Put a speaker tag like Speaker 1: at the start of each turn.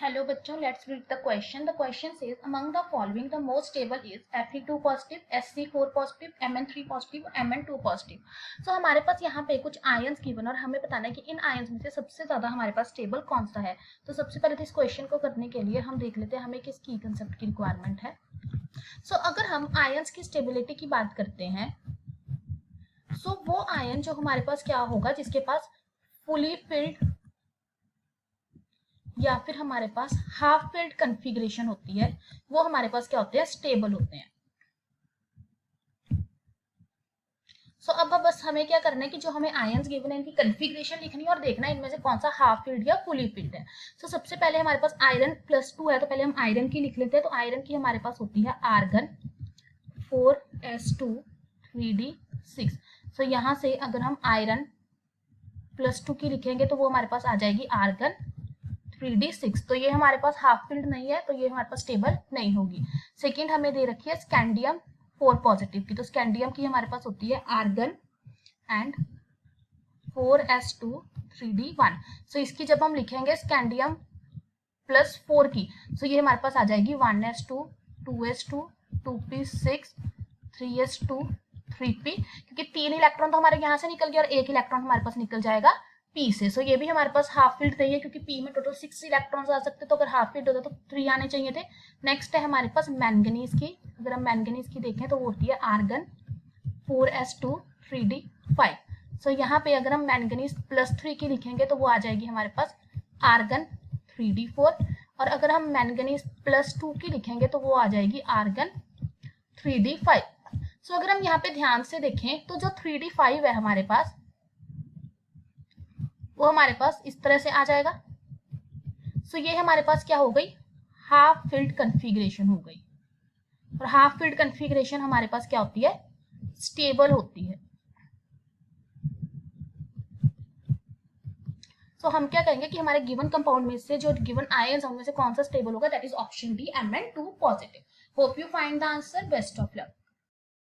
Speaker 1: Hello बच्चों, let's read the question. The question says among the following the most stable is Fe2 positive, Sc4 positive, Mn3 positive और Mn2 positive. So हमारे पास यहाँ पे कुछ ions given और हमें बताना है कि इन आयंस में से सबसे ज्यादा हमारे पास स्टेबल कौन सा है. तो सबसे पहले तो इस क्वेश्चन को करने के लिए हम देख लेते हैं हमें किस की कंसेप्ट की रिक्वायरमेंट है. सो अगर हम आयंस की स्टेबिलिटी की बात करते हैं, सो वो आयन जो हमारे पास क्या होगा जिसके पास फुली फिल्ड या फिर हमारे पास हाफ फिल्ड कॉन्फ़िगरेशन होती है, वो हमारे पास क्या होते हैं, स्टेबल होते हैं. सो अब बस हमें क्या करना है कि जो हमें आयंस गिवन है इनकी कॉन्फ़िगरेशन लिखनी है और देखना है इनमें से कौन सा हाफ फिल्ड या फुली फिल्ड है. सो सबसे पहले हमारे पास आयरन +2 है, तो पहले हम आयरन की लिख लेते हैं. तो आयरन की हमारे पास होती है आर्गन 4s2 3d6. सो यहाँ से अगर हम आयरन +2 की लिखेंगे तो वो हमारे पास आ जाएगी आर्गन 3d6. तो ये हमारे पास हाफ फिल्ड नहीं है, तो ये हमारे पास स्टेबल नहीं होगी. सेकेंड हमें दे रखी है स्कैंडियम 4 पॉजिटिव की. तो स्कैंडियम की हमारे पास होती है आर्गन एंड 4s2 3d1. सो इसकी जब हम लिखेंगे स्कैंडियम +4 की, सो ये हमारे पास आ जाएगी 1s2 2s2 2p6 3s2 3p, क्योंकि 3 इलेक्ट्रॉन तो हमारे यहाँ से निकल गया और 1 इलेक्ट्रॉन हमारे पास निकल जाएगा पी से. सो ये भी हमारे पास हाफ फिल्ड नहीं है क्योंकि पी में टोटल 6 इलेक्ट्रॉन्स आ सकते, तो अगर हाफ फिल्ड होता तो 3 आने चाहिए थे. नेक्स्ट है हमारे पास मैंगनीज की. अगर हम मैंगनीज की देखें तो वो होती है आर्गन 4s2 3d5. सो यहाँ पे अगर हम मैंगनीज +3 की लिखेंगे तो वो आ जाएगी हमारे पास आर्गन 3d4. और अगर हम मैंगनीज +2 की लिखेंगे तो वो आ जाएगी आर्गन 3d5. सो अगर हम यहाँ पे ध्यान से देखें तो जो 3d5 है हमारे पास, वो हमारे पास इस तरह से आ जाएगा. सो ये हमारे पास क्या हो गई, हाफ फिल्ड कॉन्फ़िगरेशन हो गई. और हाफ फिल्ड कॉन्फ़िगरेशन हमारे पास क्या होती है, स्टेबल होती है. सो हम क्या कहेंगे कि हमारे गिवन कंपाउंड में से जो गिवन आयंस उनमें से कौन सा स्टेबल होगा, that is option D Mn2 positive. Hope you find the answer. Best of luck.